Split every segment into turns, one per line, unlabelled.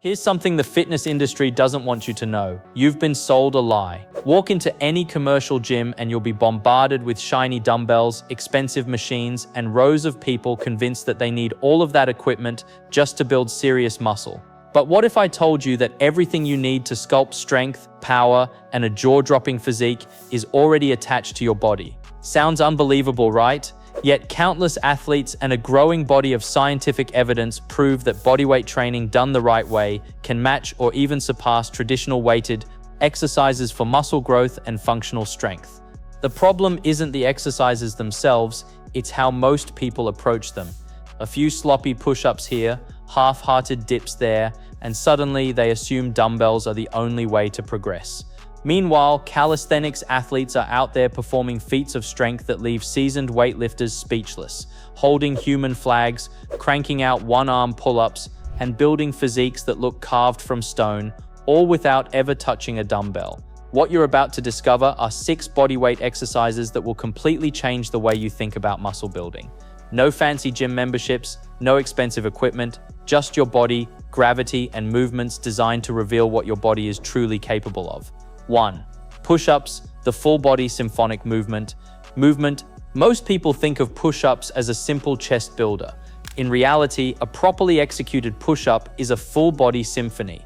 Here's something the fitness industry doesn't want you to know. You've been sold a lie. Walk into any commercial gym and you'll be bombarded with shiny dumbbells, expensive machines, and rows of people convinced that they need all of that equipment just to build serious muscle. But what if I told you that everything you need to sculpt strength, power, and a jaw-dropping physique is already attached to your body? Sounds unbelievable, right? Yet countless athletes and a growing body of scientific evidence prove that bodyweight training done the right way can match or even surpass traditional weighted exercises for muscle growth and functional strength. The problem isn't the exercises themselves, it's how most people approach them. A few sloppy push-ups here, half-hearted dips there, and suddenly they assume dumbbells are the only way to progress. Meanwhile, calisthenics athletes are out there performing feats of strength that leave seasoned weightlifters speechless, holding human flags, cranking out one-arm pull-ups, and building physiques that look carved from stone, all without ever touching a dumbbell. What you're about to discover are 6 bodyweight exercises that will completely change the way you think about muscle building. No fancy gym memberships, no expensive equipment, just your body, gravity, and movements designed to reveal what your body is truly capable of. 1. Push-ups, the full-body symphonic movement. Most people think of push-ups as a simple chest builder. In reality, a properly executed push-up is a full-body symphony.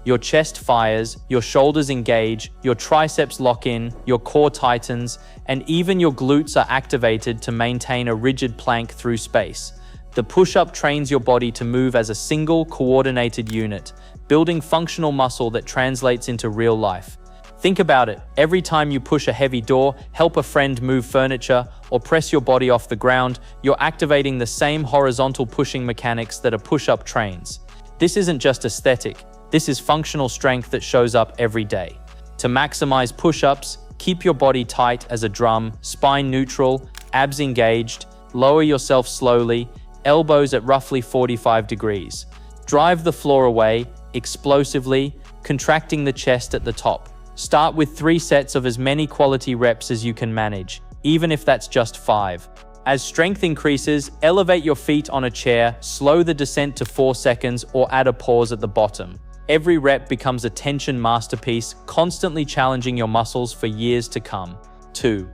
Your chest fires, your shoulders engage, your triceps lock in, your core tightens, and even your glutes are activated to maintain a rigid plank through space. The push-up trains your body to move as a single, coordinated unit, building functional muscle that translates into real life. Think about it. Every time you push a heavy door, help a friend move furniture, or press your body off the ground, you're activating the same horizontal pushing mechanics that a push-up trains. This isn't just aesthetic. This is functional strength that shows up every day. To maximize push-ups, keep your body tight as a drum, spine neutral, abs engaged, lower yourself slowly, elbows at roughly 45 degrees. Drive the floor away, explosively, contracting the chest at the top. Start with 3 sets of as many quality reps as you can manage, even if that's just 5. As strength increases, elevate your feet on a chair, slow the descent to 4 seconds, or add a pause at the bottom. Every rep becomes a tension masterpiece, constantly challenging your muscles for years to come. 2.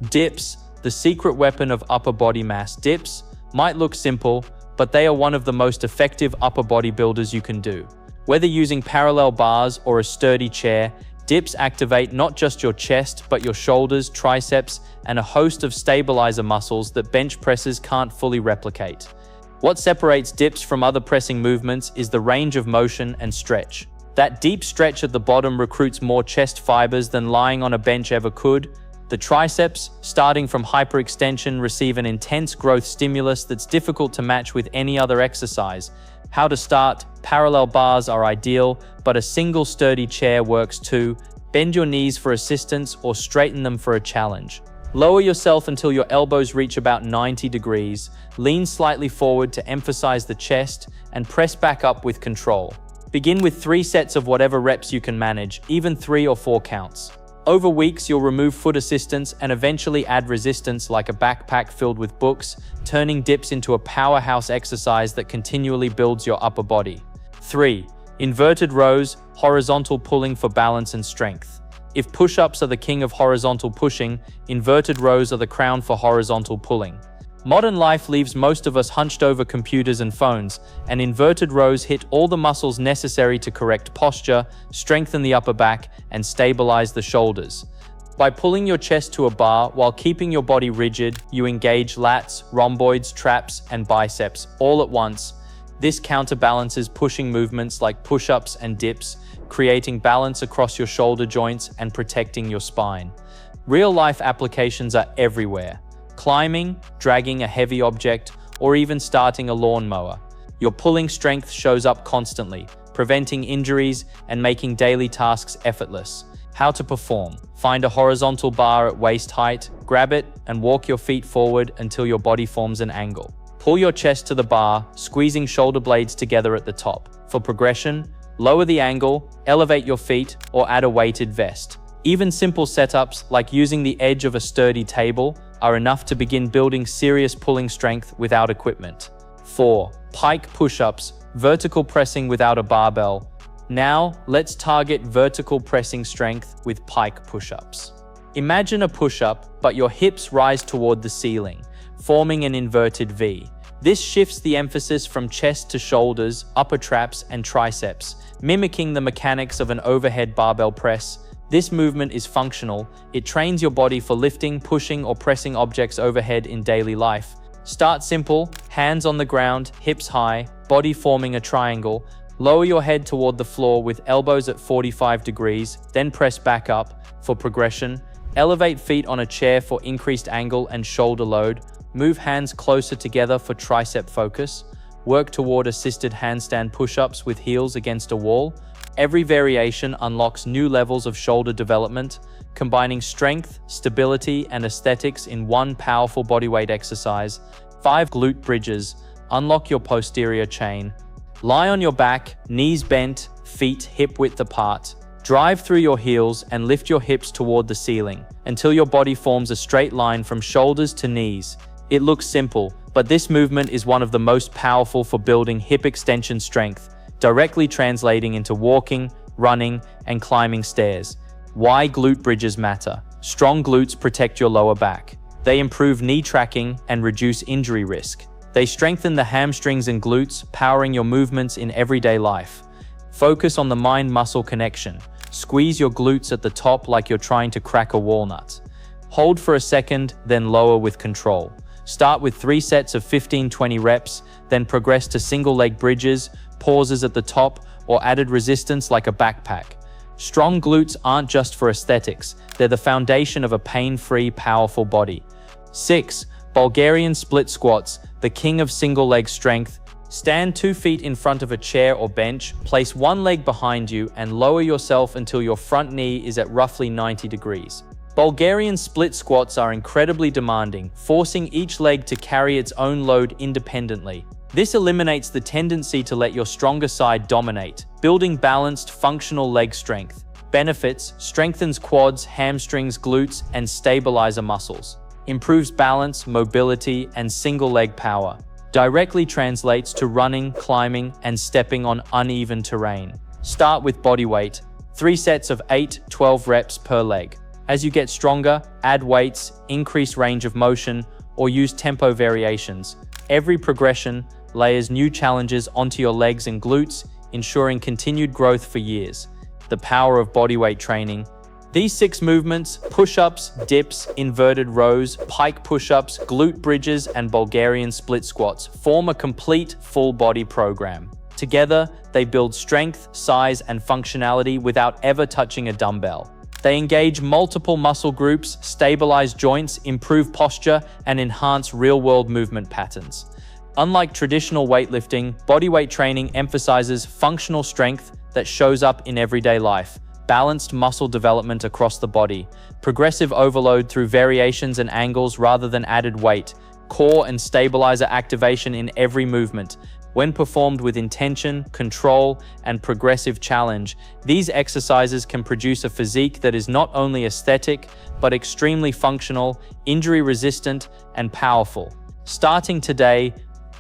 Dips, the secret weapon of upper body mass. Dips might look simple, but they are one of the most effective upper body builders you can do. Whether using parallel bars or a sturdy chair, dips activate not just your chest, but your shoulders, triceps, and a host of stabilizer muscles that bench presses can't fully replicate. What separates dips from other pressing movements is the range of motion and stretch. That deep stretch at the bottom recruits more chest fibers than lying on a bench ever could. The triceps, starting from hyperextension, receive an intense growth stimulus that's difficult to match with any other exercise. How to start? Parallel bars are ideal, but a single sturdy chair works too. Bend your knees for assistance or straighten them for a challenge. Lower yourself until your elbows reach about 90 degrees. Lean slightly forward to emphasize the chest and press back up with control. Begin with 3 sets of whatever reps you can manage, even 3 or 4 counts. Over weeks, you'll remove foot assistance and eventually add resistance like a backpack filled with books, turning dips into a powerhouse exercise that continually builds your upper body. 3. Inverted rows, horizontal pulling for balance and strength. If push-ups are the king of horizontal pushing, inverted rows are the crown for horizontal pulling. Modern life leaves most of us hunched over computers and phones, and inverted rows hit all the muscles necessary to correct posture, strengthen the upper back, and stabilize the shoulders. By pulling your chest to a bar while keeping your body rigid, you engage lats, rhomboids, traps, and biceps all at once. This counterbalances pushing movements like push-ups and dips, creating balance across your shoulder joints and protecting your spine. Real-life applications are everywhere. Climbing, dragging a heavy object, or even starting a lawnmower. Your pulling strength shows up constantly, preventing injuries and making daily tasks effortless. How to perform? Find a horizontal bar at waist height, grab it, and walk your feet forward until your body forms an angle. Pull your chest to the bar, squeezing shoulder blades together at the top. For progression, lower the angle, elevate your feet, or add a weighted vest. Even simple setups, like using the edge of a sturdy table, are enough to begin building serious pulling strength without equipment. 4. Pike push-ups, vertical pressing without a barbell. Now, let's target vertical pressing strength with pike push-ups. Imagine a push-up, but your hips rise toward the ceiling, forming an inverted V. This shifts the emphasis from chest to shoulders, upper traps, and triceps, mimicking the mechanics of an overhead barbell press. This movement is functional. It trains your body for lifting, pushing, or pressing objects overhead in daily life. Start simple, hands on the ground, hips high, body forming a triangle. Lower your head toward the floor with elbows at 45 degrees, then press back up for progression. Elevate feet on a chair for increased angle and shoulder load. Move hands closer together for tricep focus. Work toward assisted handstand push-ups with heels against a wall. Every variation unlocks new levels of shoulder development, combining strength, stability, and aesthetics in one powerful bodyweight exercise. 5 glute bridges. Unlock your posterior chain. Lie on your back, knees bent, feet hip-width apart. Drive through your heels and lift your hips toward the ceiling until your body forms a straight line from shoulders to knees. It looks simple, but this movement is one of the most powerful for building hip extension strength, directly translating into walking, running, and climbing stairs. Why glute bridges matter. Strong glutes protect your lower back. They improve knee tracking and reduce injury risk. They strengthen the hamstrings and glutes, powering your movements in everyday life. Focus on the mind-muscle connection. Squeeze your glutes at the top like you're trying to crack a walnut. Hold for a second, then lower with control. Start with 3 sets of 15-20 reps, then progress to single leg bridges, pauses at the top, or added resistance like a backpack. Strong glutes aren't just for aesthetics, they're the foundation of a pain-free, powerful body. 6. Bulgarian split squats, the king of single leg strength. Stand 2 feet in front of a chair or bench, place one leg behind you, and lower yourself until your front knee is at roughly 90 degrees. Bulgarian split squats are incredibly demanding, forcing each leg to carry its own load independently. This eliminates the tendency to let your stronger side dominate, building balanced, functional leg strength. Benefits: strengthens quads, hamstrings, glutes, and stabilizer muscles. Improves balance, mobility, and single leg power. Directly translates to running, climbing, and stepping on uneven terrain. Start with body weight. 3 sets of 8-12 reps per leg. As you get stronger, add weights, increase range of motion, or use tempo variations. Every progression layers new challenges onto your legs and glutes, ensuring continued growth for years. The power of bodyweight training. These 6 movements, push-ups, dips, inverted rows, pike push-ups, glute bridges, and Bulgarian split squats, form a complete, full-body program. Together, they build strength, size, and functionality without ever touching a dumbbell. They engage multiple muscle groups, stabilize joints, improve posture, and enhance real-world movement patterns. Unlike traditional weightlifting, bodyweight training emphasizes functional strength that shows up in everyday life, balanced muscle development across the body, progressive overload through variations and angles rather than added weight, core and stabilizer activation in every movement. When performed with intention, control, and progressive challenge, these exercises can produce a physique that is not only aesthetic, but extremely functional, injury-resistant, and powerful. Starting today,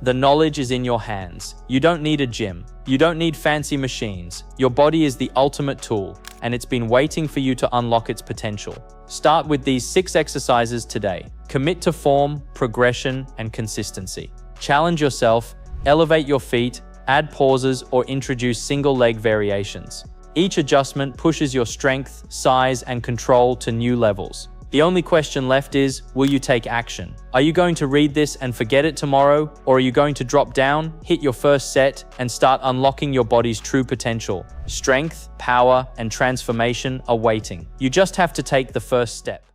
the knowledge is in your hands. You don't need a gym. You don't need fancy machines. Your body is the ultimate tool, and it's been waiting for you to unlock its potential. Start with these 6 exercises today. Commit to form, progression, and consistency. Challenge yourself. Elevate your feet, add pauses, or introduce single leg variations. Each adjustment pushes your strength, size, and control to new levels. The only question left is, will you take action? Are you going to read this and forget it tomorrow? Or are you going to drop down, hit your first set, and start unlocking your body's true potential? Strength, power, and transformation are waiting. You just have to take the first step.